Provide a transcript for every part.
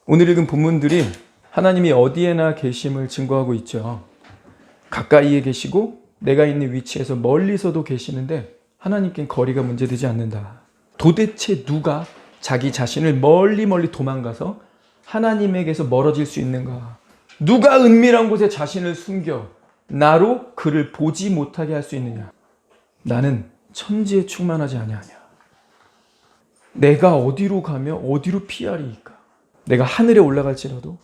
오늘 읽은 본문들이 하나님이 어디에나 계심을 증거하고 있죠. 가까이에 계시고 내가 있는 위치에서 멀리서도 계시는데 하나님께는 거리가 문제되지 않는다. 도대체 누가 자기 자신을 멀리 도망가서 하나님에게서 멀어질 수 있는가? 누가 은밀한 곳에 자신을 숨겨 나로 그를 보지 못하게 할 수 있느냐? 나는 천지에 충만하지 아니하냐. 내가 어디로 가며 어디로 피하리이까? 내가 하늘에 올라갈지라도,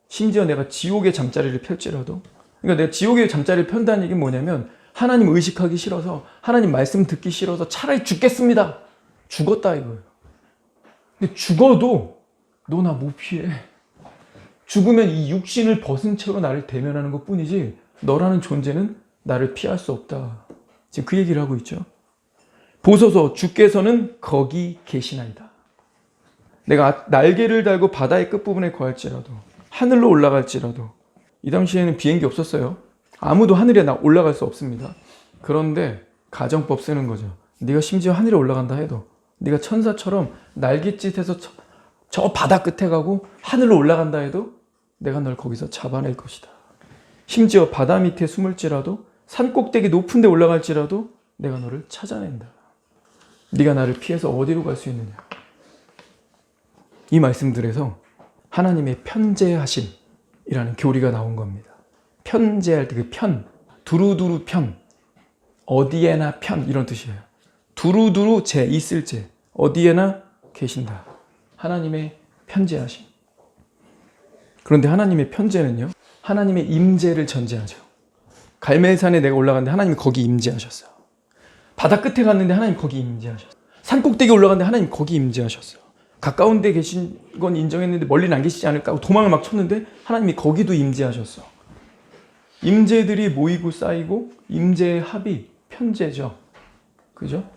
심지어 내가 지옥의 잠자리를 펼지라도, 그러니까 내가 지옥의 잠자리를 편다는 얘기는 뭐냐면 하나님 의식하기 싫어서, 하나님 말씀 듣기 싫어서 차라리 죽겠습니다. 죽었다 이거예요. 근데 죽어도 너 나 못 피해. 죽으면 이 육신을 벗은 채로 나를 대면하는 것 뿐이지 너라는 존재는 나를 피할 수 없다. 지금 그 얘기를 하고 있죠. 보소서 주께서는 거기 계시나이다. 내가 날개를 달고 바다의 끝부분에 거할지라도, 하늘로 올라갈지라도, 이 당시에는 비행기 없었어요. 아무도 하늘에 올라갈 수 없습니다. 그런데 가정법 쓰는 거죠. 네가 심지어 하늘에 올라간다 해도, 네가 천사처럼 날갯짓해서 저 바다 끝에 가고 하늘로 올라간다 해도 내가 널 거기서 잡아낼 것이다. 심지어 바다 밑에 숨을지라도, 산 꼭대기 높은 데 올라갈지라도 내가 너를 찾아낸다. 네가 나를 피해서 어디로 갈 수 있느냐. 이 말씀들에서 하나님의 편재하심이라는 교리가 나온 겁니다. 편재할 때 그 편, 두루두루 편, 어디에나 편 이런 뜻이에요. 두루두루 재, 있을 재, 어디에나 계신다. 하나님의 편재하심. 그런데 하나님의 편재는요, 하나님의 임재를 전제하죠. 갈멜산에 내가 올라갔는데 하나님이 거기 임재하셨어요. 바다 끝에 갔는데 하나님 거기 임재하셨어요. 산 꼭대기에 올라갔는데 하나님 거기 임재하셨어요. 가까운 데 계신 건 인정했는데 멀리는 안 계시지 않을까 하고 도망을 막 쳤는데 하나님이 거기도 임재하셨어. 임재들이 모이고 쌓이고 임재의 합이 편재죠. 그죠?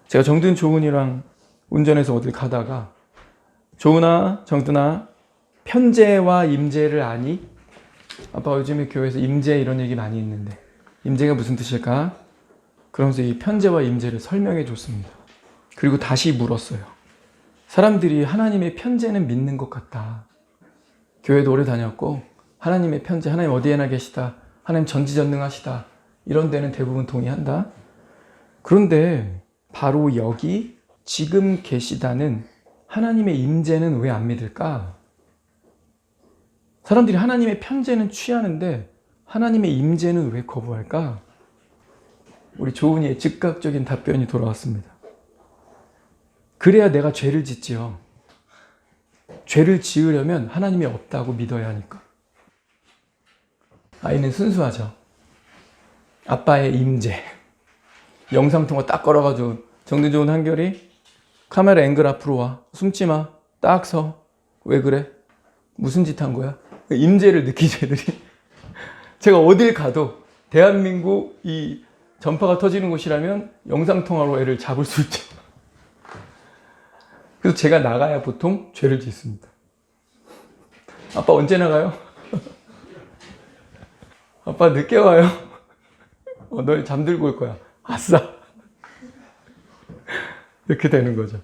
제가 정든 조은이랑 운전해서 어딜 가다가 조은아, 정든아, 편재와 임재를 아니? 아빠 요즘에 교회에서 임재 이런 얘기 많이 했는데 임재가 무슨 뜻일까? 그러면서 이 편재와 임재를 설명해 줬습니다. 그리고 다시 물었어요. 사람들이 하나님의 편재는 믿는 것 같다. 교회도 오래 다녔고 하나님의 편재, 하나님 어디에나 계시다, 하나님 전지전능하시다, 이런 데는 대부분 동의한다. 그런데 바로 여기 지금 계시다는 하나님의 임재는 왜 안 믿을까? 사람들이 하나님의 편재는 취하는데 하나님의 임재는 왜 거부할까? 우리 조은이의 즉각적인 답변이 돌아왔습니다. 그래야 내가 죄를 짓지요. 죄를 지으려면 하나님이 없다고 믿어야 하니까. 아이는 순수하죠. 아빠의 임재. 영상통화 딱 걸어가지고 정든 좋은 한결이 카메라 앵글 앞으로 와. 숨지 마. 딱 서. 왜 그래? 무슨 짓 한 거야? 임재를 느끼죠, 애들이. 제가 어딜 가도 대한민국 이 전파가 터지는 곳이라면 영상통화로 애를 잡을 수 있죠. 그래서 제가 나가야 보통 죄를 짓습니다. 아빠 언제 나가요? 아빠 늦게 와요. 널 잠들고 올 거야. 아싸. 이렇게 되는 거죠.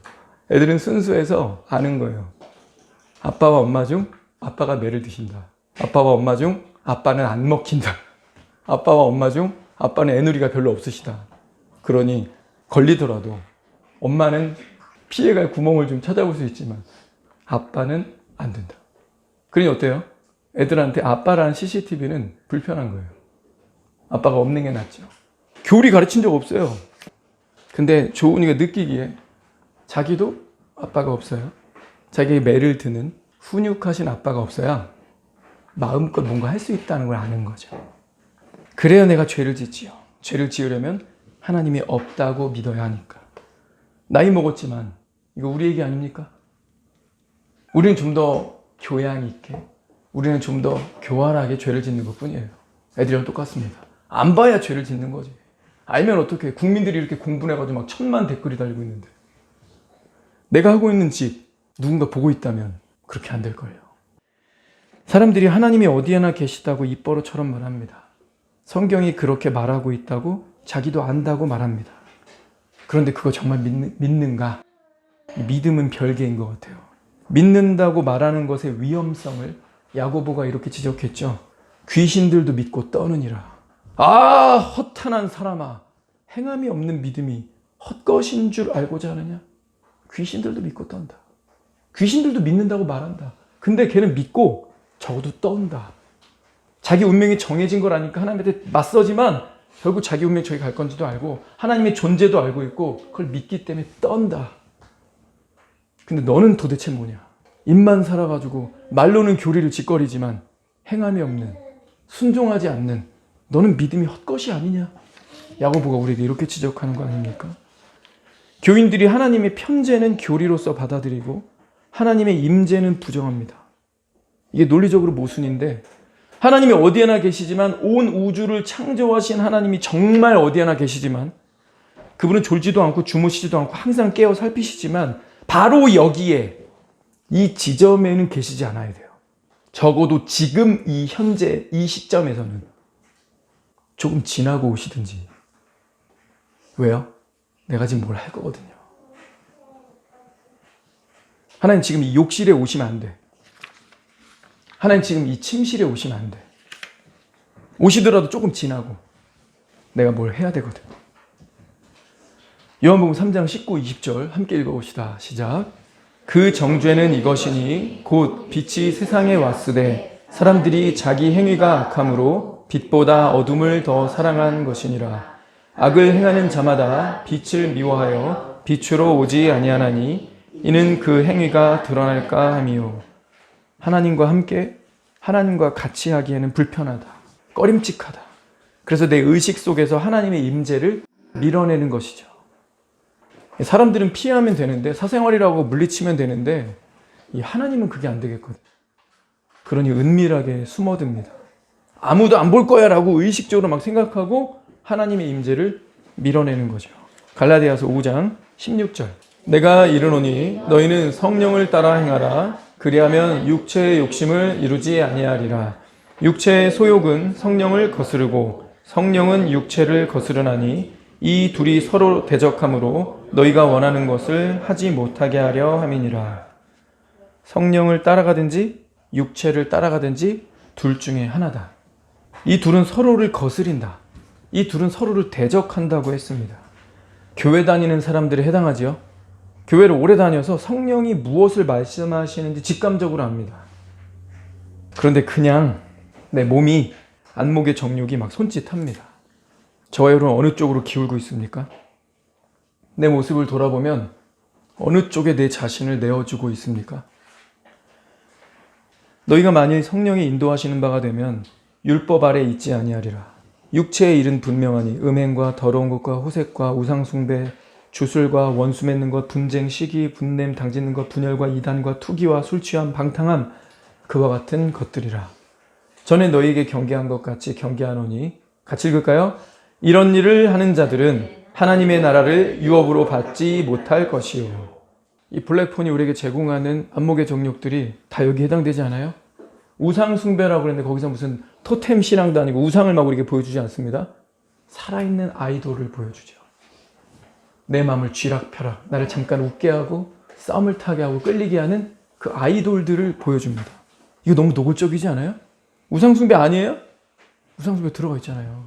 애들은 순수해서 아는 거예요. 아빠와 엄마 중 아빠가 매를 드신다. 아빠와 엄마 중 아빠는 안 먹힌다. 아빠와 엄마 중 아빠는 애누리가 별로 없으시다. 그러니 걸리더라도 엄마는 피해갈 구멍을 좀 찾아볼 수 있지만 아빠는 안 된다. 그러니 어때요? 애들한테 아빠라는 CCTV는 불편한 거예요. 아빠가 없는 게 낫죠. 교리 가르친 적 없어요. 근데 조은이가 느끼기에 자기도 아빠가 없어요. 자기의 매를 드는 훈육하신 아빠가 없어야 마음껏 뭔가 할 수 있다는 걸 아는 거죠. 그래야 내가 죄를 짓지요. 죄를 지으려면 하나님이 없다고 믿어야 하니까. 나이 먹었지만 이거 우리 얘기 아닙니까? 우리는 좀 더 교양 있게, 우리는 좀 더 교활하게 죄를 짓는 것 뿐이에요. 애들이랑 똑같습니다. 안 봐야 죄를 짓는 거지. 알면 어떡해. 국민들이 이렇게 공분해가지고 막 1000만 댓글이 달리고 있는데. 내가 하고 있는 짓 누군가 보고 있다면 그렇게 안 될 거예요. 사람들이 하나님이 어디에나 계시다고 입버릇처럼 말합니다. 성경이 그렇게 말하고 있다고 자기도 안다고 말합니다. 그런데 그거 정말 믿는가? 믿음은 별개인 것 같아요. 믿는다고 말하는 것의 위험성을 야고보가 이렇게 지적했죠. 귀신들도 믿고 떠느니라. 아, 허탄한 사람아, 행함이 없는 믿음이 헛것인 줄 알고자 하느냐? 귀신들도 믿고 떤다. 귀신들도 믿는다고 말한다. 근데 걔는 믿고 적어도 떤다. 자기 운명이 정해진 걸 아니까 하나님한테 맞서지만 결국 자기 운명이 저기 갈 건지도 알고 하나님의 존재도 알고 있고 그걸 믿기 때문에 떤다. 근데 너는 도대체 뭐냐? 입만 살아가지고 말로는 교리를 짓거리지만 행함이 없는, 순종하지 않는 너는 믿음이 헛것이 아니냐? 야고보가 우리에게 이렇게 지적하는 거 아닙니까? 교인들이 하나님의 편재는 교리로서 받아들이고 하나님의 임재는 부정합니다. 이게 논리적으로 모순인데 하나님이 어디에나 계시지만 온 우주를 창조하신 하나님이 정말 어디에나 계시지만 그분은 졸지도 않고 주무시지도 않고 항상 깨어 살피시지만 바로 여기에 이 지점에는 계시지 않아야 돼요. 적어도 지금 이 현재 이 시점에서는 조금 지나고 오시든지. 왜요? 내가 지금 뭘 할 거거든요. 하나님 지금 이 욕실에 오시면 안 돼. 하나님 지금 이 침실에 오시면 안 돼. 오시더라도 조금 지나고 내가 뭘 해야 되거든. 요한복음 3장 19, 20절 함께 읽어봅시다. 시작. 그 정죄는 이것이니 곧 빛이 세상에 왔으되 사람들이 자기 행위가 악함으로 빛보다 어둠을 더 사랑한 것이니라. 악을 행하는 자마다 빛을 미워하여 빛으로 오지 아니하나니 이는 그 행위가 드러날까 함이요. 하나님과 함께 하나님과 같이 하기에는 불편하다. 꺼림칙하다. 그래서 내 의식 속에서 하나님의 임재를 밀어내는 것이죠. 사람들은 피하면 되는데 사생활이라고 물리치면 되는데 이 하나님은 그게 안 되겠거든. 그러니 은밀하게 숨어듭니다. 아무도 안 볼 거야 라고 의식적으로 막 생각하고 하나님의 임재를 밀어내는 거죠. 갈라디아서 5장 16절. 내가 이르노니 너희는 성령을 따라 행하라. 그리하면 육체의 욕심을 이루지 아니하리라. 육체의 소욕은 성령을 거스르고 성령은 육체를 거스르나니 이 둘이 서로 대적함으로 너희가 원하는 것을 하지 못하게 하려 함이니라. 성령을 따라가든지 육체를 따라가든지 둘 중에 하나다. 이 둘은 서로를 거스린다. 이 둘은 서로를 대적한다고 했습니다. 교회 다니는 사람들에 해당하지요. 교회를 오래 다녀서 성령이 무엇을 말씀하시는지 직감적으로 압니다. 그런데 그냥 내 몸이 안목의 정욕이 막 손짓합니다. 저와 여러분 어느 쪽으로 기울고 있습니까? 내 모습을 돌아보면 어느 쪽에 내 자신을 내어주고 있습니까? 너희가 만일 성령이 인도하시는 바가 되면 율법 아래 있지 아니하리라. 육체의 일은 분명하니 음행과 더러운 것과 호색과 우상숭배, 주술과 원수 맺는 것, 분쟁, 시기, 분냄, 당짓는 것, 분열과 이단과 투기와 술취함, 방탕함, 그와 같은 것들이라. 전에 너희에게 경계한 것 같이 경계하노니. 같이 읽을까요? 이런 일을 하는 자들은 하나님의 나라를 유업으로 받지 못할 것이요. 이 블랙폰이 우리에게 제공하는 안목의 정욕들이 다 여기 해당되지 않아요? 우상 숭배라고 그랬는데 거기서 무슨 토템 신앙도 아니고 우상을 막 우리에게 보여주지 않습니다. 살아있는 아이돌을 보여주죠. 내 마음을 쥐락펴락, 나를 잠깐 웃게 하고 썸을 타게 하고 끌리게 하는 그 아이돌들을 보여줍니다. 이거 너무 노골적이지 않아요? 우상 숭배 아니에요? 우상 숭배 들어가 있잖아요.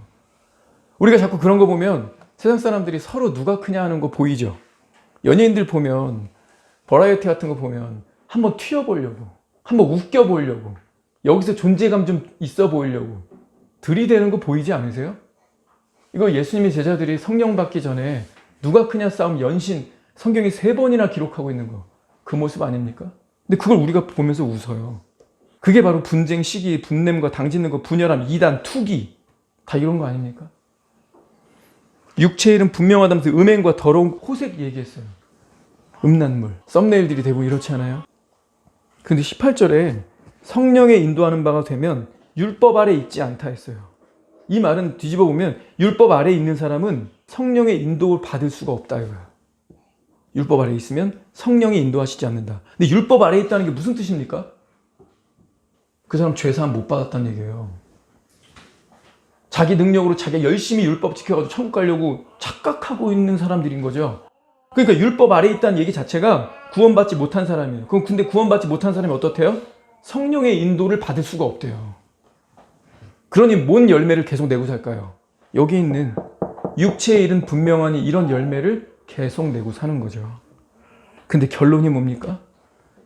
우리가 자꾸 그런 거 보면 세상 사람들이 서로 누가 크냐 하는 거 보이죠? 연예인들 보면 버라이어티 같은 거 보면 한번 튀어보려고, 한번 웃겨보려고, 여기서 존재감 좀 있어 보이려고 들이대는 거 보이지 않으세요? 이거 예수님의 제자들이 성령 받기 전에 누가 크냐 싸움 연신 성경이 3번이나 기록하고 있는 거, 그 모습 아닙니까? 근데 그걸 우리가 보면서 웃어요. 그게 바로 분쟁, 시기, 분냄과 당짓는 거, 분열함, 이단, 투기 다 이런 거 아닙니까? 육체의 일은 분명하다면서 음행과 더러운 호색 얘기했어요. 음란물, 썸네일들이 대부분 이렇지 않아요? 근데 18절에 성령에 인도하는 바가 되면 율법 아래 있지 않다 했어요. 이 말은 뒤집어 보면 율법 아래 있는 사람은 성령의 인도를 받을 수가 없다 이거야. 율법 아래 있으면 성령이 인도하시지 않는다. 근데 율법 아래 있다는 게 무슨 뜻입니까? 그 사람 죄사함 못 받았다는 얘기예요. 자기 능력으로 자기가 열심히 율법 지켜가지고 천국 가려고 착각하고 있는 사람들인 거죠. 그러니까 율법 아래에 있다는 얘기 자체가 구원받지 못한 사람이에요. 그럼 근데 구원받지 못한 사람이 어떻대요? 성령의 인도를 받을 수가 없대요. 그러니 뭔 열매를 계속 내고 살까요? 여기 있는 육체의 일은 분명하니 이런 열매를 계속 내고 사는 거죠. 근데 결론이 뭡니까?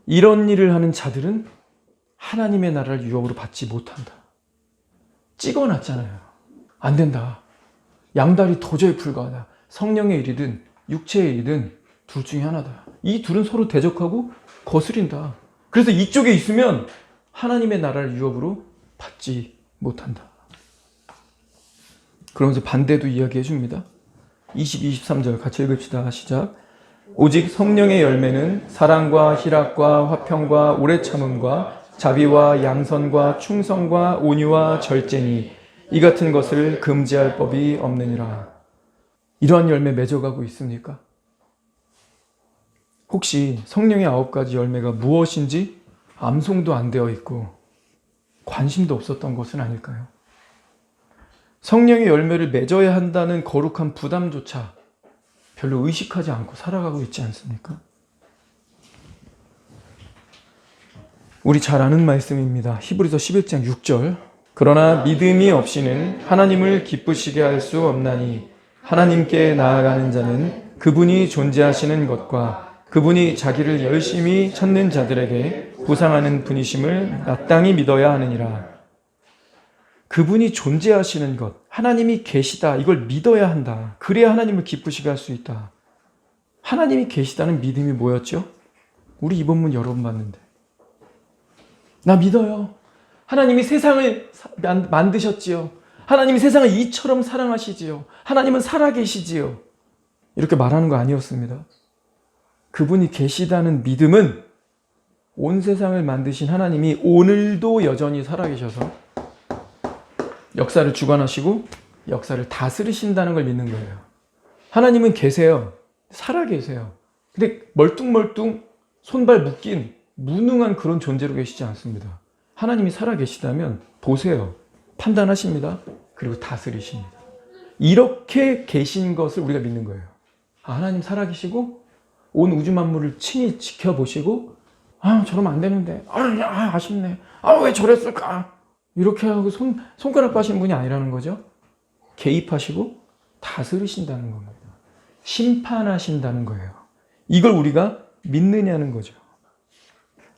이런 일을 하는 자들은 하나님의 나라를 유업으로 받지 못한다. 찍어놨잖아요. 안 된다. 양다리 도저히 불가하다. 성령의 일이든 육체의 일이든 둘 중에 하나다. 이 둘은 서로 대적하고 거스린다. 그래서 이쪽에 있으면 하나님의 나라를 유업으로 받지 못한다. 그러면서 반대도 이야기해 줍니다. 20, 23절 같이 읽읍시다. 시작. 오직 성령의 열매는 사랑과 희락과 화평과 오래 참음과 자비와 양선과 충성과 온유와 절제니 이 같은 것을 금지할 법이 없느니라. 이러한 열매 맺어가고 있습니까? 혹시 성령의 9가지 열매가 무엇인지 암송도 안 되어 있고 관심도 없었던 것은 아닐까요? 성령의 열매를 맺어야 한다는 거룩한 부담조차 별로 의식하지 않고 살아가고 있지 않습니까? 우리 잘 아는 말씀입니다. 히브리서 11장 6절. 그러나 믿음이 없이는 하나님을 기쁘시게 할 수 없나니 하나님께 나아가는 자는 그분이 존재하시는 것과 그분이 자기를 열심히 찾는 자들에게 보상하는 분이심을 마땅히 믿어야 하느니라. 그분이 존재하시는 것, 하나님이 계시다, 이걸 믿어야 한다. 그래야 하나님을 기쁘시게 할 수 있다. 하나님이 계시다는 믿음이 뭐였죠? 우리 이번 문 여러 번 봤는데. 나 믿어요. 하나님이 세상을 만드셨지요. 하나님이 세상을 이처럼 사랑하시지요. 하나님은 살아계시지요. 이렇게 말하는 거 아니었습니다. 그분이 계시다는 믿음은 온 세상을 만드신 하나님이 오늘도 여전히 살아계셔서 역사를 주관하시고 역사를 다스리신다는 걸 믿는 거예요. 하나님은 계세요. 살아계세요. 근데 멀뚱멀뚱 손발 묶인 무능한 그런 존재로 계시지 않습니다. 하나님이 살아계시다면 보세요. 판단하십니다. 그리고 다스리십니다. 이렇게 계신 것을 우리가 믿는 거예요. 하나님 살아계시고 온 우주 만물을 친히 지켜보시고 저러면 안 되는데 아쉽네. 왜 저랬을까? 이렇게 하고 손가락 빠신 분이 아니라는 거죠. 개입하시고 다스리신다는 겁니다. 심판하신다는 거예요. 이걸 우리가 믿느냐는 거죠.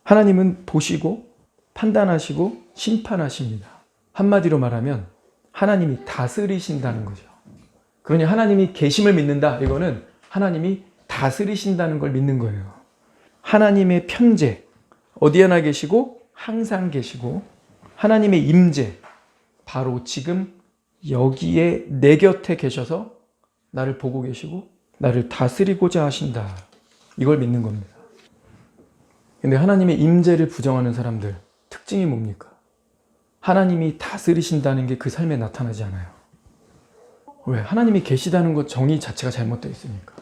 하나님은 보시고 판단하시고 심판하십니다. 한마디로 말하면 하나님이 다스리신다는 거죠. 그러니 하나님이 계심을 믿는다. 이거는 하나님이 다스리신다는 걸 믿는 거예요. 하나님의 편재, 어디 하나 계시고 항상 계시고 하나님의 임재, 바로 지금 여기에 내 곁에 계셔서 나를 보고 계시고 나를 다스리고자 하신다. 이걸 믿는 겁니다. 근데 하나님의 임재를 부정하는 사람들 특징이 뭡니까? 하나님이 다스리신다는 게 그 삶에 나타나지 않아요. 왜? 하나님이 계시다는 것 정의 자체가 잘못되어 있으니까.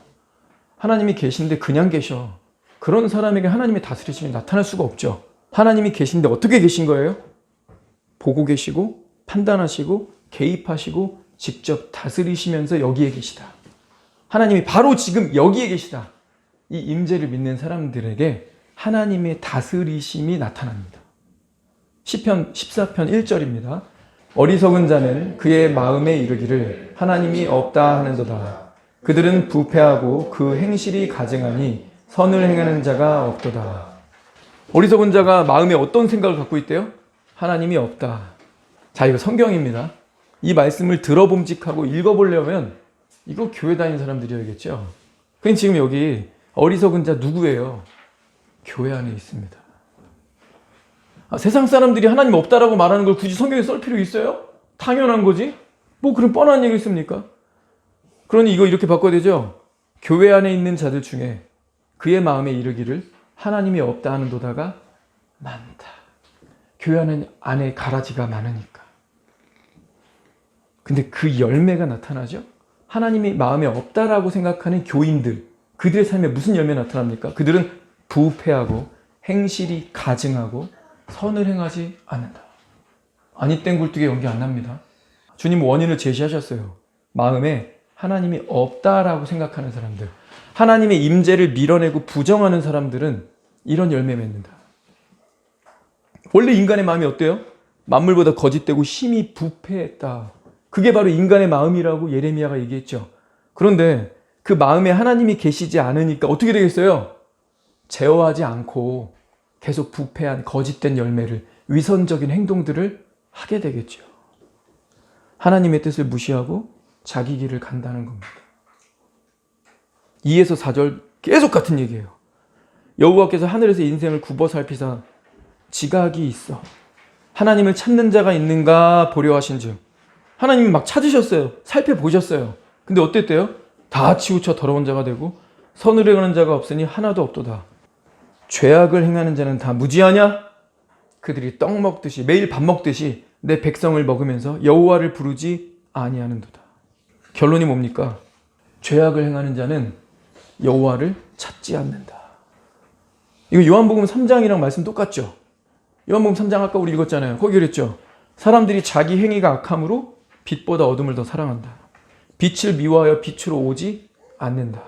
하나님이 계신데 그냥 계셔. 그런 사람에게 하나님의 다스리심이 나타날 수가 없죠. 하나님이 계신데 어떻게 계신 거예요? 보고 계시고 판단하시고 개입하시고 직접 다스리시면서 여기에 계시다. 하나님이 바로 지금 여기에 계시다. 이 임재를 믿는 사람들에게 하나님의 다스리심이 나타납니다. 시편 14편 1절입니다. 어리석은 자는 그의 마음에 이르기를 하나님이 없다 하는도다. 그들은 부패하고 그 행실이 가증하니 선을 행하는 자가 없도다. 어리석은 자가 마음에 어떤 생각을 갖고 있대요? 하나님이 없다. 자, 이거 성경입니다. 이 말씀을 들어봄직하고 읽어보려면 이거 교회 다니는 사람들이어야겠죠. 그럼 지금 여기 어리석은 자 누구예요? 교회 안에 있습니다. 세상 사람들이 하나님 없다라고 말하는 걸 굳이 성경에 쓸 필요 있어요? 당연한 거지. 뭐 그런 뻔한 얘기 있습니까? 그러니 이거 이렇게 바꿔야 되죠. 교회 안에 있는 자들 중에 그의 마음에 이르기를 하나님이 없다 하는도다가 많다. 교회 안에 가라지가 많으니까. 근데 그 열매가 나타나죠. 하나님이 마음에 없다라고 생각하는 교인들, 그들의 삶에 무슨 열매 나타납니까? 그들은 부패하고 행실이 가증하고 선을 행하지 않는다. 아니 땡 굴뚝에 연기 안 납니다. 주님 원인을 제시하셨어요. 마음에 하나님이 없다라고 생각하는 사람들, 하나님의 임재를 밀어내고 부정하는 사람들은 이런 열매 맺는다. 원래 인간의 마음이 어때요? 만물보다 거짓되고 심히 부패했다. 그게 바로 인간의 마음이라고 예레미야가 얘기했죠. 그런데 그 마음에 하나님이 계시지 않으니까 어떻게 되겠어요? 제어하지 않고 계속 부패한 거짓된 열매를, 위선적인 행동들을 하게 되겠죠. 하나님의 뜻을 무시하고 자기 길을 간다는 겁니다. 2에서 4절 계속 같은 얘기예요. 여호와께서 하늘에서 인생을 굽어 살피사 지각이 있어 하나님을 찾는 자가 있는가 보려 하신즉, 하나님이 막 찾으셨어요. 살펴보셨어요. 근데 어땠대요? 다 치우쳐 더러운 자가 되고 선을 행하는 자가 없으니 하나도 없도다. 죄악을 행하는 자는 다 무지하냐? 그들이 떡 먹듯이, 매일 밥 먹듯이 내 백성을 먹으면서 여호와를 부르지 아니하는도다. 결론이 뭡니까? 죄악을 행하는 자는 여호와를 찾지 않는다. 이거 요한복음 3장이랑 말씀 똑같죠? 요한복음 3장 아까 우리 읽었잖아요. 거기 그랬죠? 사람들이 자기 행위가 악함으로 빛보다 어둠을 더 사랑한다. 빛을 미워하여 빛으로 오지 않는다.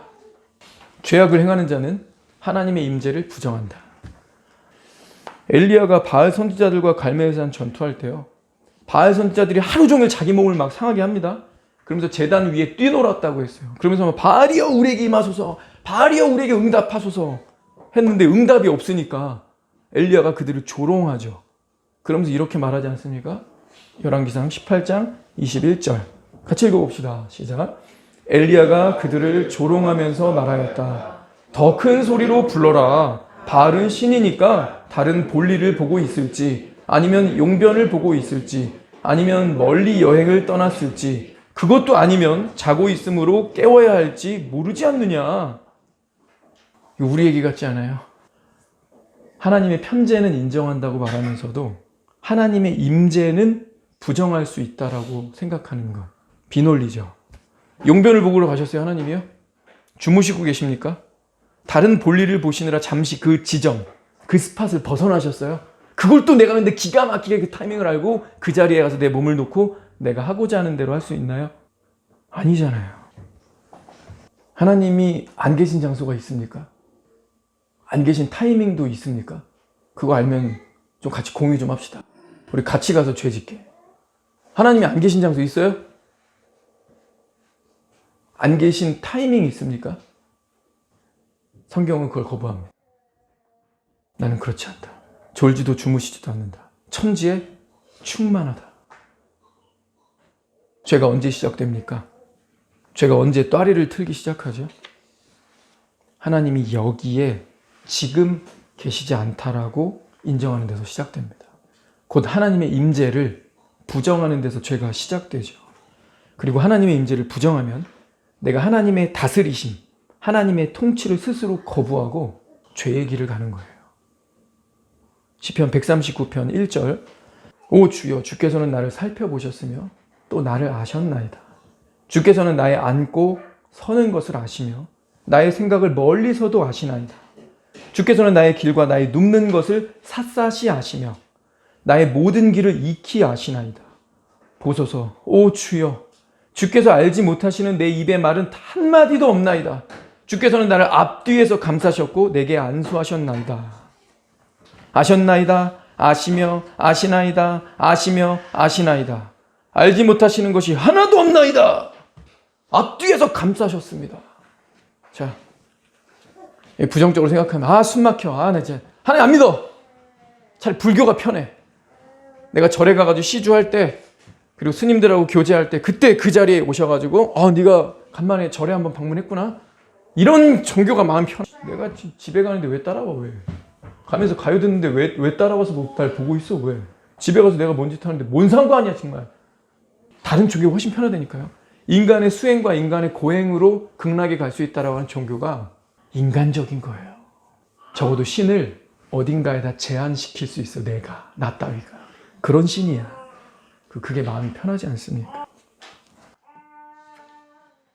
죄악을 행하는 자는 하나님의 임재를 부정한다. 엘리야가 바알 선지자들과 갈멜산 전투할 때요, 바알 선지자들이 하루 종일 자기 몸을 막 상하게 합니다. 그러면서 제단 위에 뛰놀았다고 했어요. 그러면서 막 바알이여 우리에게 임하소서, 바알이여 우리에게 응답하소서 했는데 응답이 없으니까 엘리야가 그들을 조롱하죠. 그러면서 이렇게 말하지 않습니까? 열왕기상 18장 21절 같이 읽어봅시다. 시작. 엘리야가 그들을 조롱하면서 말하였다. 더 큰 소리로 불러라. 바알은 신이니까 다른 볼일을 보고 있을지, 아니면 용변을 보고 있을지, 아니면 멀리 여행을 떠났을지, 그것도 아니면 자고 있으므로 깨워야 할지 모르지 않느냐. 이거 우리 얘기 같지 않아요? 하나님의 편재는 인정한다고 말하면서도 하나님의 임재는 부정할 수 있다라고 생각하는 것, 비논리죠. 용변을 보러 가셨어요, 하나님이요? 주무시고 계십니까? 다른 볼일을 보시느라 잠시 그 지점, 그 스팟을 벗어나셨어요? 그걸 또 내가 근데 기가 막히게 그 타이밍을 알고 그 자리에 가서 내 몸을 놓고 내가 하고자 하는 대로 할 수 있나요? 아니잖아요. 하나님이 안 계신 장소가 있습니까? 안 계신 타이밍도 있습니까? 그거 알면 좀 같이 공유 좀 합시다. 우리 같이 가서 죄 짓게. 하나님이 안 계신 장소 있어요? 안 계신 타이밍이 있습니까? 성경은 그걸 거부합니다. 나는 그렇지 않다. 졸지도 주무시지도 않는다. 천지에 충만하다. 죄가 언제 시작됩니까? 죄가 언제 또아리를 틀기 시작하죠? 하나님이 여기에 지금 계시지 않다라고 인정하는 데서 시작됩니다. 곧 하나님의 임재를 부정하는 데서 죄가 시작되죠. 그리고 하나님의 임재를 부정하면 내가 하나님의 다스리심, 하나님의 통치를 스스로 거부하고 죄의 길을 가는 거예요. 시편 139편 1절 오 주여 주께서는 나를 살펴보셨으며 또 나를 아셨나이다. 주께서는 나의 앉고 서는 것을 아시며 나의 생각을 멀리서도 아시나이다. 주께서는 나의 길과 나의 눕는 것을 샅샅이 아시며 나의 모든 길을 익히 아시나이다. 보소서 오 주여 주께서 알지 못하시는 내 입의 말은 한마디도 없나이다. 주께서는 나를 앞뒤에서 감싸셨고 내게 안수하셨나이다. 아셨나이다. 아시며 아시나이다. 아시며 아시나이다. 알지 못하시는 것이 하나도 없나이다. 앞뒤에서 감싸셨습니다. 자, 부정적으로 생각하면 숨 막혀. 나 이제 하나님 안 믿어. 차라리 불교가 편해. 내가 절에 가가지고 시주할 때 그리고 스님들하고 교제할 때 그때 그 자리에 오셔가지고 네가 간만에 절에 한번 방문했구나. 이런 종교가 마음 편해. 내가 집에 가는데 왜 따라와? 왜? 가면서 가요 듣는데 왜 따라와서 날 보고 있어? 왜? 집에 가서 내가 뭔 짓 하는데 뭔 상관이야 정말. 다른 종교가 훨씬 편하다니까요. 인간의 수행과 인간의 고행으로 극락에 갈 수 있다라고 하는 종교가 인간적인 거예요. 적어도 신을 어딘가에다 제한시킬 수 있어. 나 따위가. 그런 신이야. 그게 마음이 편하지 않습니까?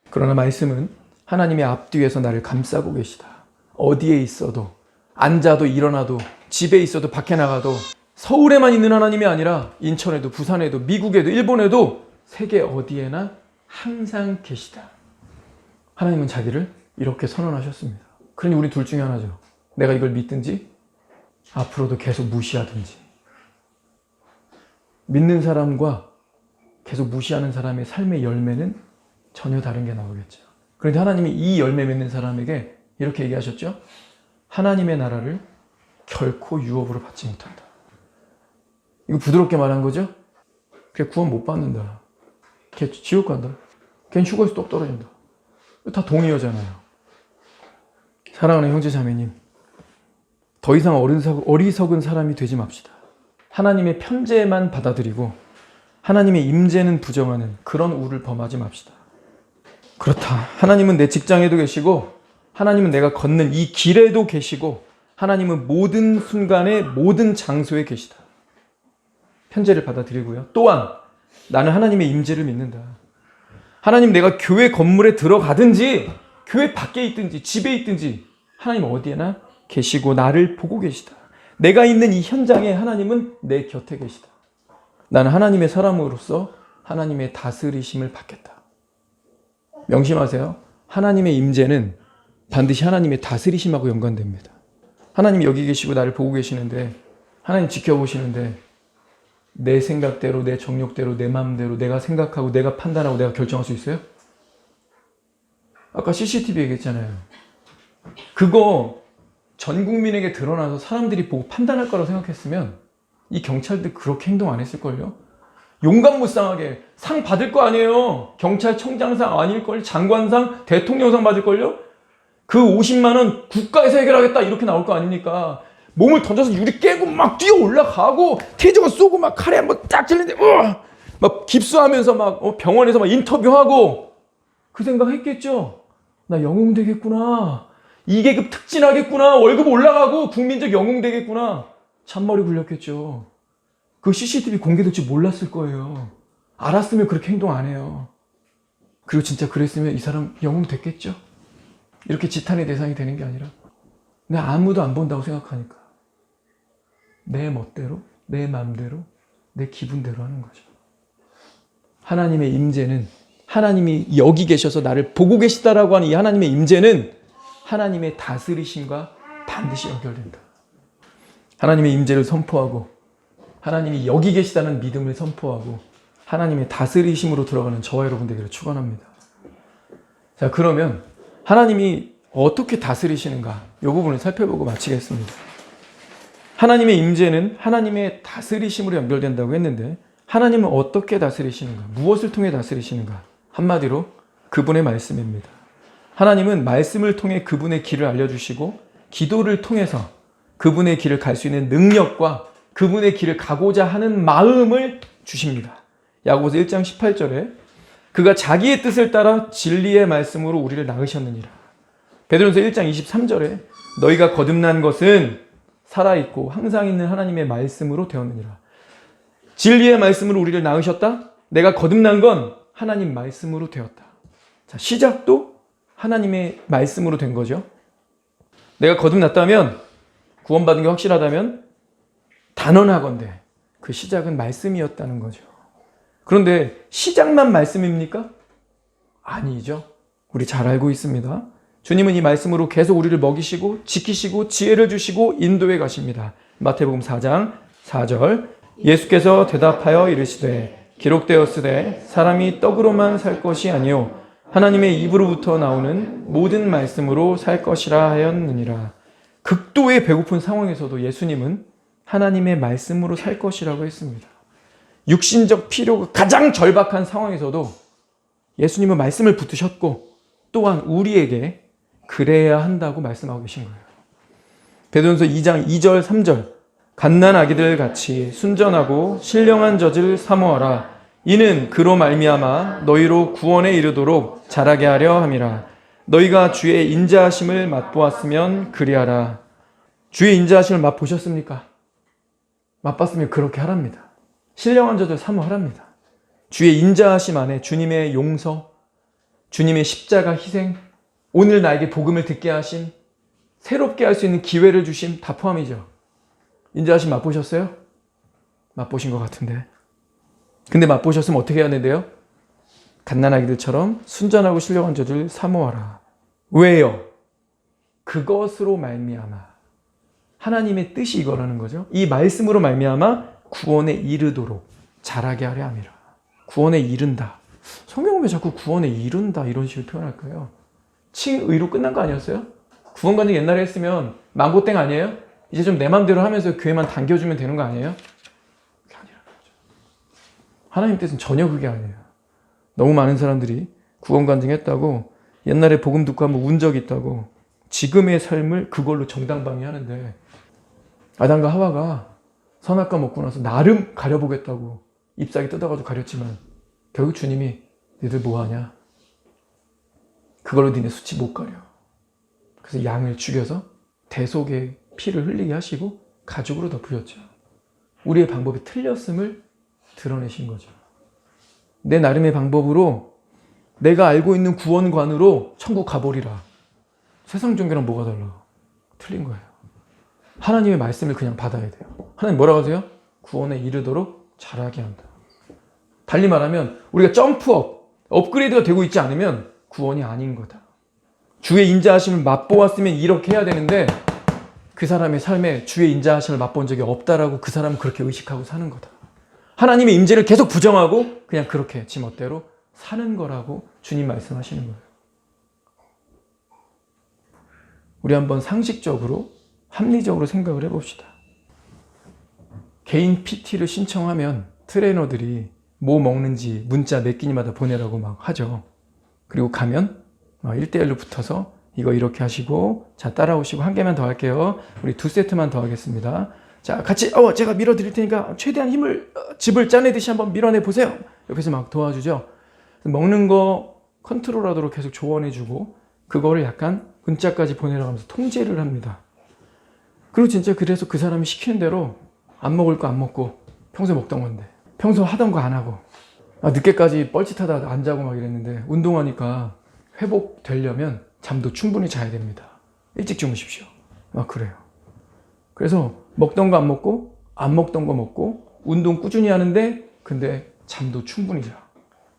그러나 말씀은 하나님의 앞뒤에서 나를 감싸고 계시다. 어디에 있어도, 앉아도 일어나도, 집에 있어도 밖에 나가도, 서울에만 있는 하나님이 아니라 인천에도 부산에도 미국에도 일본에도 세계 어디에나 항상 계시다. 하나님은 자기를 이렇게 선언하셨습니다. 그러니 우리 둘 중에 하나죠. 내가 이걸 믿든지 앞으로도 계속 무시하든지. 믿는 사람과 계속 무시하는 사람의 삶의 열매는 전혀 다른 게 나오겠죠. 그런데 하나님이 이 열매 맺는 사람에게 이렇게 얘기하셨죠. 하나님의 나라를 결코 유업으로 받지 못한다. 이거 부드럽게 말한 거죠. 걔 구원 못 받는다. 걔 지옥 간다. 걔는 휴거에서 똑 떨어진다. 다 동의어잖아요. 사랑하는 형제 자매님, 더 이상 어리석은 사람이 되지 맙시다. 하나님의 편재만 받아들이고 하나님의 임재는 부정하는 그런 우를 범하지 맙시다. 그렇다. 하나님은 내 직장에도 계시고 하나님은 내가 걷는 이 길에도 계시고 하나님은 모든 순간에 모든 장소에 계시다. 편재를 받아들이고요. 또한 나는 하나님의 임재를 믿는다. 하나님, 내가 교회 건물에 들어가든지 교회 밖에 있든지 집에 있든지 하나님 어디에나 계시고 나를 보고 계시다. 내가 있는 이 현장에 하나님은 내 곁에 계시다. 나는 하나님의 사람으로서 하나님의 다스리심을 받겠다. 명심하세요. 하나님의 임재는 반드시 하나님의 다스리심하고 연관됩니다. 하나님이 여기 계시고 나를 보고 계시는데, 하나님 지켜보시는데 내 생각대로, 내 정욕대로, 내 마음대로 내가 생각하고 내가 판단하고 내가 결정할 수 있어요? 아까 CCTV 얘기했잖아요. 그거 전 국민에게 드러나서 사람들이 보고 판단할 거라고 생각했으면 이 경찰들 그렇게 행동 안 했을걸요? 용감무쌍하게 상 받을 거 아니에요. 경찰청장상 아닐걸? 장관상, 대통령상 받을걸요? 그 50만 원 국가에서 해결하겠다 이렇게 나올 거 아닙니까? 몸을 던져서 유리 깨고 막 뛰어 올라가고 테이저건 쏘고 막 칼에 한번 딱 찔리는데 막 깁스하면서 막 병원에서 막 인터뷰하고 그 생각 했겠죠? 나 영웅 되겠구나. 2계급 특진하겠구나. 월급 올라가고 국민적 영웅 되겠구나. 잔머리 굴렸겠죠. 그 CCTV 공개될 줄 몰랐을 거예요. 알았으면 그렇게 행동 안 해요. 그리고 진짜 그랬으면 이 사람 영웅 됐겠죠? 이렇게 지탄의 대상이 되는 게 아니라 내가 아무도 안 본다고 생각하니까 내 멋대로, 내 마음대로, 내 기분대로 하는 거죠. 하나님의 임재는, 하나님이 여기 계셔서 나를 보고 계시다라고 하는 이 하나님의 임재는 하나님의 다스리심과 반드시 연결된다. 하나님의 임재를 선포하고 하나님이 여기 계시다는 믿음을 선포하고 하나님의 다스리심으로 들어가는 저와 여러분 되기를 축원합니다. 자, 그러면 하나님이 어떻게 다스리시는가 이 부분을 살펴보고 마치겠습니다. 하나님의 임재는 하나님의 다스리심으로 연결된다고 했는데 하나님은 어떻게 다스리시는가? 무엇을 통해 다스리시는가? 한마디로 그분의 말씀입니다. 하나님은 말씀을 통해 그분의 길을 알려주시고 기도를 통해서 그분의 길을 갈 수 있는 능력과 그분의 길을 가고자 하는 마음을 주십니다. 야고보서 1장 18절에 그가 자기의 뜻을 따라 진리의 말씀으로 우리를 낳으셨느니라. 베드로전서 1장 23절에 너희가 거듭난 것은 살아있고 항상 있는 하나님의 말씀으로 되었느니라. 진리의 말씀으로 우리를 낳으셨다? 내가 거듭난 건 하나님 말씀으로 되었다. 자, 시작도 하나님의 말씀으로 된 거죠. 내가 거듭났다면, 구원받은 게 확실하다면 단언하건대 그 시작은 말씀이었다는 거죠. 그런데 시작만 말씀입니까? 아니죠. 우리 잘 알고 있습니다. 주님은 이 말씀으로 계속 우리를 먹이시고 지키시고 지혜를 주시고 인도해 가십니다. 마태복음 4장 4절 예수께서 대답하여 이르시되 기록되었으되 사람이 떡으로만 살 것이 아니요 하나님의 입으로부터 나오는 모든 말씀으로 살 것이라 하였느니라. 극도의 배고픈 상황에서도 예수님은 하나님의 말씀으로 살 것이라고 했습니다. 육신적 필요가 가장 절박한 상황에서도 예수님은 말씀을 붙드셨고 또한 우리에게 그래야 한다고 말씀하고 계신 거예요. 베드로전서 2장 2절 3절 갓난 아기들 같이 순전하고 신령한 젖을 사모하라. 이는 그로 말미암아 너희로 구원에 이르도록 자라게 하려 함이라. 너희가 주의 인자하심을 맛보았으면 그리하라. 주의 인자하심을 맛보셨습니까? 맛봤으면 그렇게 하랍니다. 신령한 젖을 사모하랍니다. 주의 인자하심 안에 주님의 용서, 주님의 십자가 희생, 오늘 나에게 복음을 듣게 하심, 새롭게 할 수 있는 기회를 주심 다 포함이죠. 인자하심 맛보셨어요? 맛보신 것 같은데. 근데 맛보셨으면 어떻게 해야 되는데요? 갓난아기들처럼 순전하고 신령한 젖을 사모하라. 왜요? 그것으로 말미암아. 하나님의 뜻이 이거라는 거죠. 이 말씀으로 말미암아 구원에 이르도록 자라게 하려 함이라. 구원에 이른다. 성경은 왜 자꾸 구원에 이른다 이런 식으로 표현할까요? 칭의로 끝난 거 아니었어요? 구원관증 옛날에 했으면 망고땡 아니에요? 이제 좀 내 맘대로 하면서 교회만 당겨주면 되는 거 아니에요? 그게 아니라는 거죠. 하나님 뜻은 전혀 그게 아니에요. 너무 많은 사람들이 구원관증 했다고 옛날에 복음 듣고 한번 운 적이 있다고 지금의 삶을 그걸로 정당방위하는데, 아담과 하와가 선악과 먹고 나서 나름 가려보겠다고 잎사귀 뜯어가지고 가렸지만 결국 주님이 너희들 뭐하냐? 그걸로 니네 수치 못 가려. 그래서 양을 죽여서 대속의 피를 흘리게 하시고 가죽으로 덮으셨죠. 우리의 방법이 틀렸음을 드러내신 거죠. 내 나름의 방법으로 내가 알고 있는 구원관으로 천국 가버리라. 세상 종교랑 뭐가 달라? 틀린 거예요. 하나님의 말씀을 그냥 받아야 돼요. 하나님 뭐라고 하세요? 구원에 이르도록 자라게 한다. 달리 말하면 우리가 점프업, 업그레이드가 되고 있지 않으면 구원이 아닌 거다. 주의 인자하심을 맛보았으면 이렇게 해야 되는데 그 사람의 삶에 주의 인자하심을 맛본 적이 없다라고 그 사람은 그렇게 의식하고 사는 거다. 하나님의 임재를 계속 부정하고 그냥 그렇게 지 멋대로 사는 거라고 주님 말씀하시는 거예요. 우리 한번 상식적으로 합리적으로 생각을 해봅시다. 개인 PT를 신청하면 트레이너들이 뭐 먹는지 문자 몇 끼니마다 보내라고 막 하죠. 그리고 가면 1대1로 붙어서 이거 이렇게 하시고 자 따라오시고 한 개만 더 할게요. 우리 2세트만 더 하겠습니다. 자 같이 제가 밀어드릴 테니까 최대한 힘을 즙을 짜내듯이 한번 밀어내 보세요. 옆에서 막 도와주죠. 먹는 거 컨트롤하도록 계속 조언해주고 그거를 약간 문자까지 보내라고 하면서 통제를 합니다. 그리고 진짜 그래서 그 사람이 시키는 대로 안 먹을 거 안 먹고 평소에 먹던 건데 평소 하던 거 안 하고 늦게까지 뻘짓하다 안 자고 막 이랬는데 운동하니까 회복되려면 잠도 충분히 자야 됩니다. 일찍 주무십시오. 그래요. 그래서 먹던 거 안 먹고 안 먹던 거 먹고 운동 꾸준히 하는데 근데 잠도 충분히 자.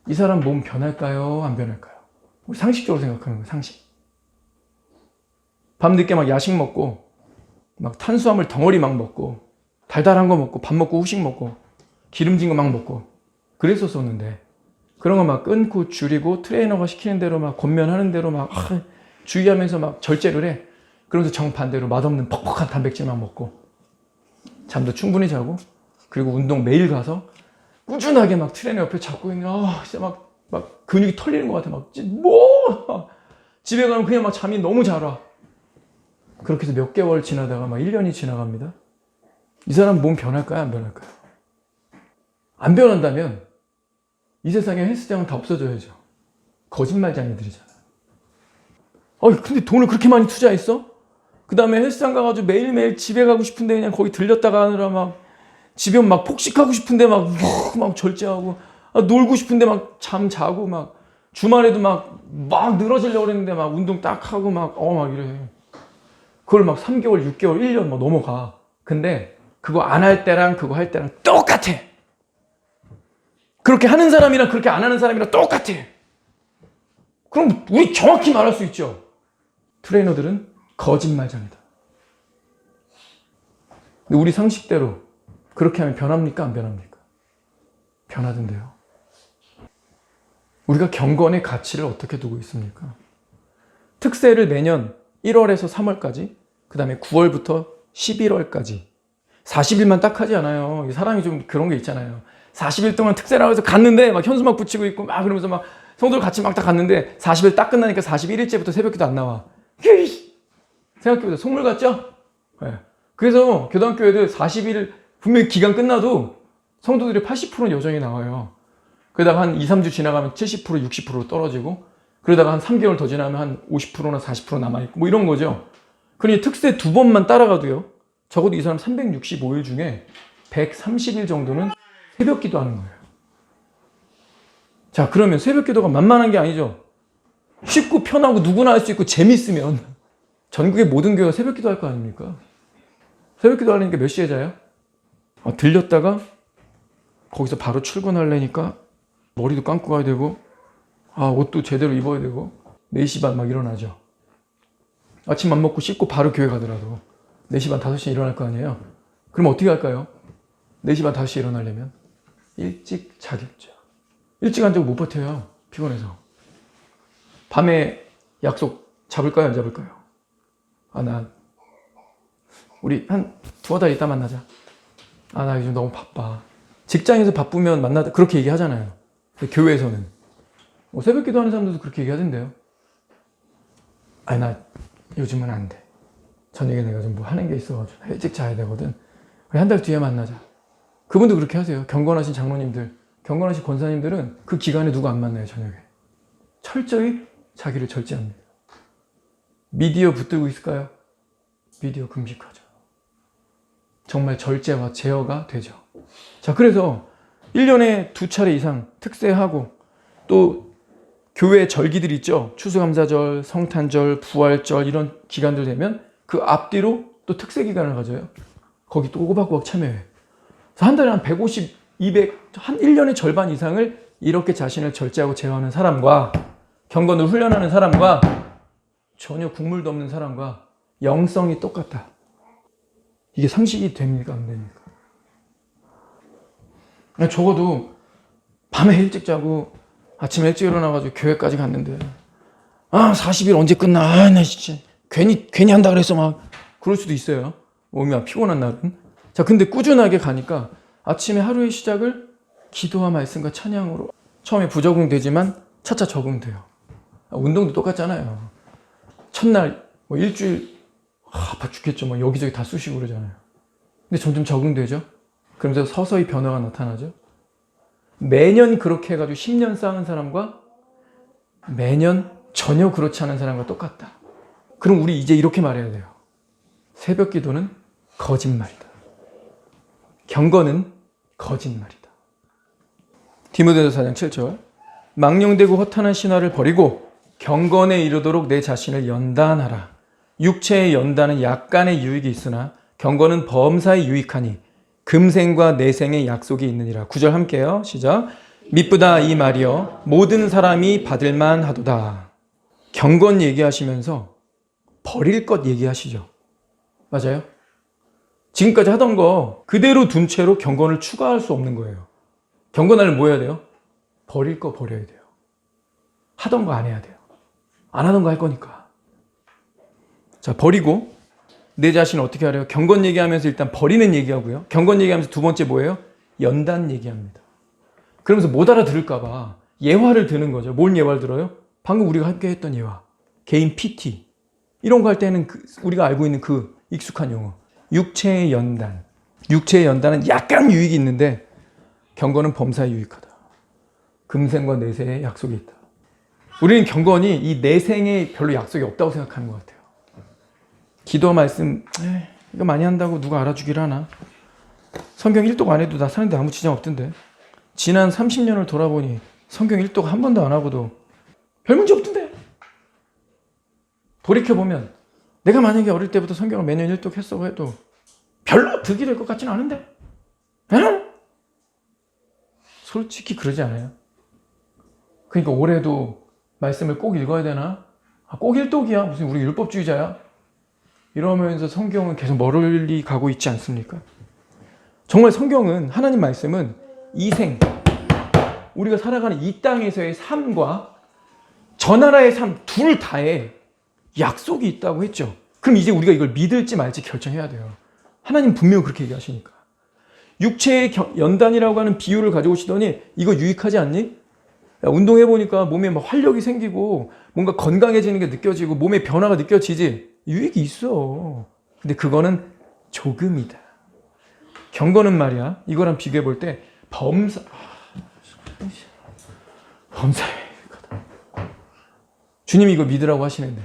이 사람 몸 변할까요? 안 변할까요? 우리 상식적으로 생각하는 거예요. 상식. 밤늦게 막 야식 먹고 막 탄수화물 덩어리 막 먹고 달달한 거 먹고 밥 먹고 후식 먹고 기름진 거 막 먹고 그랬었었는데 그런 거 막 끊고 줄이고 트레이너가 시키는 대로 막 권면하는 대로 막 주의하면서 막 절제를 해. 그러면서 정반대로 맛없는 퍽퍽한 단백질만 먹고 잠도 충분히 자고 그리고 운동 매일 가서 꾸준하게 막 트레이너 옆에 잡고 있는 진짜 막 근육이 털리는 것 같아. 집에 가면 그냥 막 잠이 너무 잘 와. 그렇게 해서 몇 개월 지나다가 막 1년이 지나갑니다. 이 사람 몸 변할까요? 안 변할까요? 안 변한다면 이 세상에 헬스장은 다 없어져야죠. 거짓말쟁이들이잖아요. 근데 돈을 그렇게 많이 투자했어? 그 다음에 헬스장 가가지고 매일매일 집에 가고 싶은데 그냥 거기 들렸다가 하느라 막 집에 막 폭식하고 싶은데 막 절제하고 놀고 싶은데 막 잠 자고 막 주말에도 막 늘어지려고 그랬는데 막 운동 딱 하고 막 이래. 그걸 막 3개월, 6개월, 1년 막 넘어가. 근데 그거 안 할 때랑 그거 할 때랑 똑같아. 그렇게 하는 사람이랑 그렇게 안 하는 사람이랑 똑같아. 그럼 우리 정확히 말할 수 있죠. 트레이너들은 거짓말쟁이다. 근데 우리 상식대로 그렇게 하면 변합니까? 안 변합니까? 변하던데요. 우리가 경건의 가치를 어떻게 두고 있습니까? 특세를 매년 1월에서 3월까지, 그 다음에 9월부터 11월까지 40일만 딱 하지 않아요. 사람이 좀 그런 게 있잖아요. 40일 동안 특세라고 해서 갔는데 막 현수막 붙이고 있고 막 그러면서 막 성도들 같이 막 딱 갔는데 40일 딱 끝나니까 41일째부터 새벽기도 안 나와. 생각해보세요. 속물 같죠? 네. 그래서 교단학교 애들 40일 분명히 기간 끝나도 성도들이 80%는 여전히 나와요. 그러다가 한 2, 3주 지나가면 70%, 60%로 떨어지고 그러다가 한 3개월 더 지나면 한 50%나 40% 남아있고 뭐 이런 거죠. 그러니 특세 2번만 따라가도요. 적어도 이 사람 365일 중에 130일 정도는 새벽 기도하는 거예요. 자, 그러면 새벽 기도가 만만한 게 아니죠. 쉽고 편하고 누구나 할 수 있고 재밌으면 전국의 모든 교회가 새벽 기도할 거 아닙니까? 새벽 기도 하려니까 몇 시에 자요? 들렸다가 거기서 바로 출근하려니까 머리도 감고 가야 되고 옷도 제대로 입어야 되고 4시 반 막 일어나죠. 아침 안 먹고 씻고 바로 교회 가더라도 4시 반 5시에 일어날 거 아니에요. 그럼 어떻게 할까요? 4시 반 5시에 일어나려면 일찍 자겠죠. 일찍 안 자고 못 버텨요. 피곤해서. 밤에 약속 잡을까요? 안 잡을까요? 우리 한 2달 있다 만나자. 나 요즘 너무 바빠. 직장에서 바쁘면 만나자. 그렇게 얘기하잖아요. 근데 교회에서는. 새벽 기도하는 사람들도 그렇게 얘기하던데요. 나 요즘은 안 돼. 저녁에 내가 좀 뭐 하는 게 있어가지고 일찍 자야 되거든. 한 달 뒤에 만나자. 그분도 그렇게 하세요. 경건하신 장로님들, 경건하신 권사님들은 그 기간에 누구 안 만나요, 저녁에. 철저히 자기를 절제합니다. 미디어 붙들고 있을까요? 미디어 금식하죠. 정말 절제와 제어가 되죠. 자, 그래서 1년에 2차례 이상 특세하고 또 교회 절기들 있죠. 추수감사절, 성탄절, 부활절 이런 기간들 되면 그 앞뒤로 또 특세 기간을 가져요. 거기 또 꼬박꼬박 참여해. 그래서 한 달에 한 150, 200, 한 1년의 절반 이상을 이렇게 자신을 절제하고 제어하는 사람과 경건을 훈련하는 사람과 전혀 국물도 없는 사람과 영성이 똑같다. 이게 상식이 됩니까? 안 됩니까? 적어도 밤에 일찍 자고 아침에 일찍 일어나가지고 교회까지 갔는데 40일 언제 끝나? 나 진짜 괜히 한다 그랬어 막 그럴 수도 있어요. 몸이 막 피곤한 날은. 자, 근데 꾸준하게 가니까 아침에 하루의 시작을 기도와 말씀과 찬양으로 처음에 부적응되지만 차차 적응돼요. 운동도 똑같잖아요. 첫날 일주일 아파 죽겠죠. 여기저기 다 쑤시고 그러잖아요. 근데 점점 적응되죠. 그러면서 서서히 변화가 나타나죠. 매년 그렇게 해가지고 10년 쌓은 사람과 매년 전혀 그렇지 않은 사람과 똑같다. 그럼 우리 이제 이렇게 말해야 돼요. 새벽 기도는 거짓말이다. 경건은 거짓말이다. 디모데후서 4장 7절. 망령되고 허탄한 신화를 버리고 경건에 이르도록 내 자신을 연단하라. 육체의 연단은 약간의 유익이 있으나 경건은 범사에 유익하니 금생과 내생의 약속이 있느니라. 9절 함께요. 시작. 미쁘다 이 말이여 모든 사람이 받을만 하도다. 경건 얘기하시면서 버릴 것 얘기하시죠. 맞아요? 지금까지 하던 거 그대로 둔 채로 경건을 추가할 수 없는 거예요. 경건하려면 뭐 해야 돼요? 버릴 거 버려야 돼요. 하던 거 안 해야 돼요. 안 하던 거 할 거니까. 자, 버리고 내 자신을 어떻게 하래요? 경건 얘기하면서 일단 버리는 얘기하고요. 경건 얘기하면서 두 번째 뭐예요? 연단 얘기합니다. 그러면서 못 알아들을까 봐 예화를 드는 거죠. 뭔 예화를 들어요? 방금 우리가 함께 했던 예화. 개인 PT. 이런 거 할 때는 우리가 알고 있는 그 익숙한 용어. 육체의 연단. 육체의 연단은 약간 유익이 있는데 경건은 범사에 유익하다. 금생과 내생의 약속이 있다. 우리는 경건이 이 내생에 별로 약속이 없다고 생각하는 것 같아요. 기도 말씀 이거 많이 한다고 누가 알아주기를 하나. 성경 1독 안 해도 나 사는데 아무 지장 없던데. 지난 30년을 돌아보니 성경 1독 한 번도 안 하고도 별 문제 없던데. 돌이켜보면 내가 만약에 어릴 때부터 성경을 매년 1독 했어 해도 별로 득이 될 것 같지는 않은데. 에? 솔직히 그러지 않아요? 그러니까 올해도 말씀을 꼭 읽어야 되나? 꼭 1독이야? 무슨 우리 율법주의자야? 이러면서 성경은 계속 멀리 가고 있지 않습니까? 정말 성경은, 하나님 말씀은 이 생, 우리가 살아가는 이 땅에서의 삶과 저 나라의 삶 둘 다에 약속이 있다고 했죠. 그럼 이제 우리가 이걸 믿을지 말지 결정해야 돼요. 하나님 분명히 그렇게 얘기하시니까. 육체의 연단이라고 하는 비유를 가져오시더니 이거 유익하지 않니? 야, 운동해보니까 몸에 막 활력이 생기고 뭔가 건강해지는 게 느껴지고 몸에 변화가 느껴지지? 유익이 있어. 근데 그거는 조금이다. 경건은 말이야, 이거랑 비교해 볼 때 범사에 유익하다. 주님이 이거 믿으라고 하시는데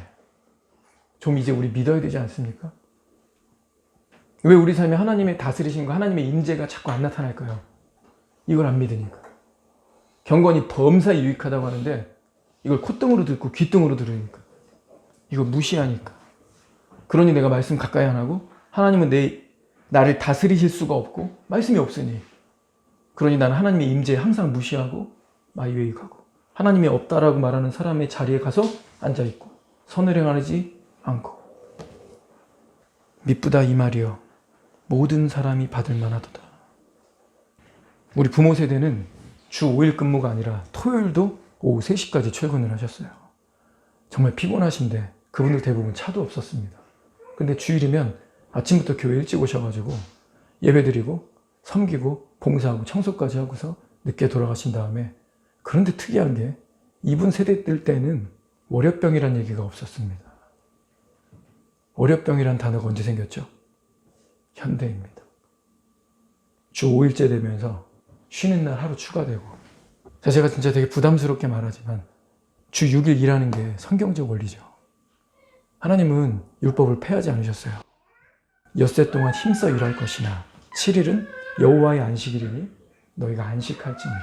좀 이제 우리 믿어야 되지 않습니까? 왜 우리 삶에 하나님의 다스리심과 하나님의 임재가 자꾸 안 나타날까요? 이걸 안 믿으니까. 경건이 범사에 유익하다고 하는데 이걸 콧등으로 듣고 귓등으로 들으니까, 이거 무시하니까. 그러니 내가 말씀 가까이 안 하고, 하나님은 나를 다스리실 수가 없고 말씀이 없으니, 그러니 나는 하나님의 임재 항상 무시하고 마이웨이가고 하나님이 없다라고 말하는 사람의 자리에 가서 앉아있고 선을 행하지 않고 미쁘다 이 말이여 모든 사람이 받을 만하도다. 우리 부모 세대는 주 5일 근무가 아니라 토요일도 오후 3시까지 출근을 하셨어요. 정말 피곤하신데 그분들 대부분 차도 없었습니다. 근데 주일이면 아침부터 교회 일찍 오셔가지고 예배드리고 섬기고 봉사하고 청소까지 하고서 늦게 돌아가신 다음에, 그런데 특이한 게 이분 세대들 때는 월요병이란 얘기가 없었습니다. 월요병이란 단어가 언제 생겼죠? 현대입니다. 주 5일째 되면서 쉬는 날 하루 추가되고, 제가 진짜 되게 부담스럽게 말하지만 주 6일 일하는 게 성경적 원리죠. 하나님은 율법을 폐하지 않으셨어요. 엿새 동안 힘써 일할 것이나 7일은 여호와의 안식일이니 너희가 안식할지니라.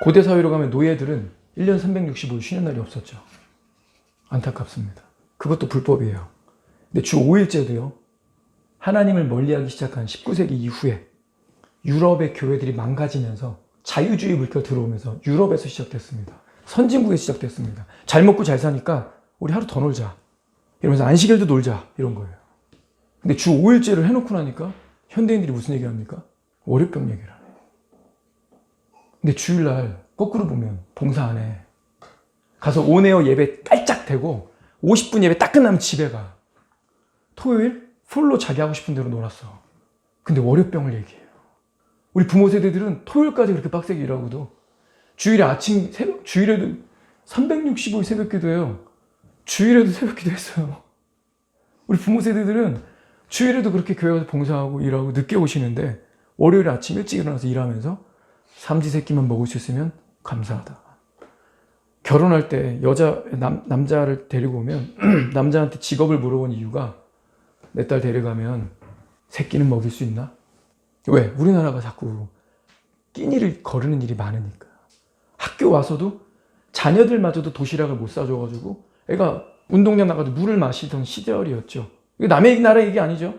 고대 사회로 가면 노예들은 1년 365일 쉬는 날이 없었죠. 안타깝습니다. 그것도 불법이에요. 근데 주 5일째도요. 하나님을 멀리하기 시작한 19세기 이후에 유럽의 교회들이 망가지면서 자유주의 물결 들어오면서 유럽에서 시작됐습니다. 선진국에서 시작됐습니다. 잘 먹고 잘 사니까 우리 하루 더 놀자 이러면서 안식일도 놀자 이런 거예요. 근데 주 5일째를 해놓고 나니까 현대인들이 무슨 얘기합니까? 월요병 얘기를 하네. 근데 주일날 거꾸로 보면 봉사 안 해. 가서 온에어 예배 깔짝 대고 50분 예배 딱 끝나면 집에 가. 토요일 풀로 자기 하고 싶은 대로 놀았어. 근데 월요병을 얘기해요. 우리 부모 세대들은 토요일까지 그렇게 빡세게 일하고도 주일에 아침 새벽, 주일에도 365일 새벽 기도해요. 주일에도 새벽 기도 했어요. 우리 부모 세대들은 주일에도 그렇게 교회 가서 봉사하고 일하고 늦게 오시는데 월요일에 아침 일찍 일어나서 일하면서 삼시세끼만 먹을 수 있으면 감사하다. 결혼할 때 남자를 데리고 오면 남자한테 직업을 물어본 이유가 내 딸 데려가면 새끼는 먹일 수 있나? 왜? 우리나라가 자꾸 끼니를 거르는 일이 많으니까. 학교 와서도 자녀들마저도 도시락을 못 사줘가지고 애가 운동장 나가도 물을 마시던 시절이었죠. 이게 남의 나라 얘기 아니죠.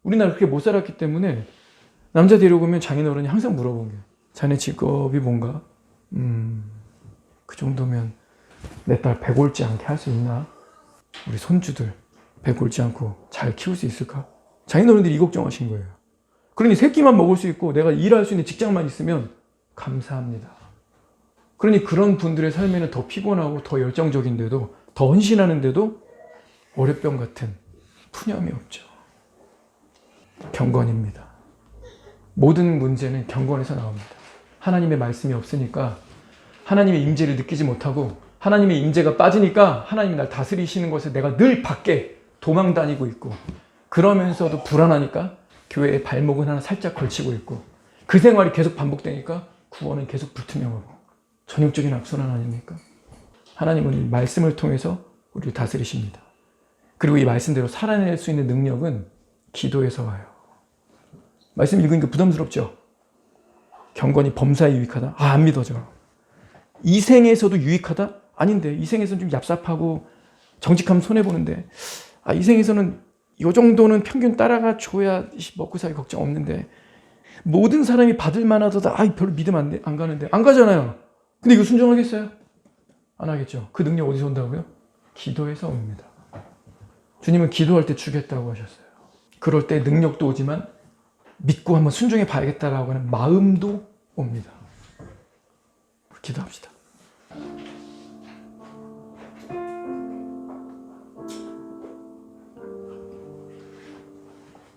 우리나라 그렇게 못 살았기 때문에 남자 데려오면 장인어른이 항상 물어본 게 자네 직업이 뭔가? 그 정도면 내 딸 배 골지 않게 할 수 있나? 우리 손주들 배 골지 않고 잘 키울 수 있을까? 장인어른들이 이 걱정하신 거예요. 그러니 새끼만 먹을 수 있고 내가 일할 수 있는 직장만 있으면 감사합니다. 그러니 그런 분들의 삶에는 더 피곤하고 더 열정적인데도 더 헌신하는데도 월요병 같은 푸념이 없죠. 경건입니다. 모든 문제는 경건에서 나옵니다. 하나님의 말씀이 없으니까 하나님의 임재를 느끼지 못하고 하나님의 임재가 빠지니까 하나님이 날 다스리시는 것에 내가 늘 밖에 도망 다니고 있고, 그러면서도 불안하니까 교회에 발목은 하나 살짝 걸치고 있고, 그 생활이 계속 반복되니까 구원은 계속 불투명하고 전형적인 악순환 아닙니까? 하나님은 이 말씀을 통해서 우리를 다스리십니다. 그리고 이 말씀대로 살아낼 수 있는 능력은 기도에서 와요. 말씀 읽으니까 부담스럽죠? 경건이 범사에 유익하다? 안 믿어져. 이 생에서도 유익하다? 아닌데, 이 생에서는 좀 얍삽하고 정직하면 손해보는데, 이 생에서는 이 정도는 평균 따라가 줘야 먹고 살기 걱정 없는데, 모든 사람이 받을 만하다. 별로 믿음 안 가는데. 안 가잖아요. 근데 이거 순종하겠어요? 안 하겠죠. 그 능력 어디서 온다고요? 기도에서 옵니다. 주님은 기도할 때 주겠다고 하셨어요. 그럴 때 능력도 오지만 믿고 한번 순종해 봐야겠다라고 하는 마음도 옵니다. 기도합시다.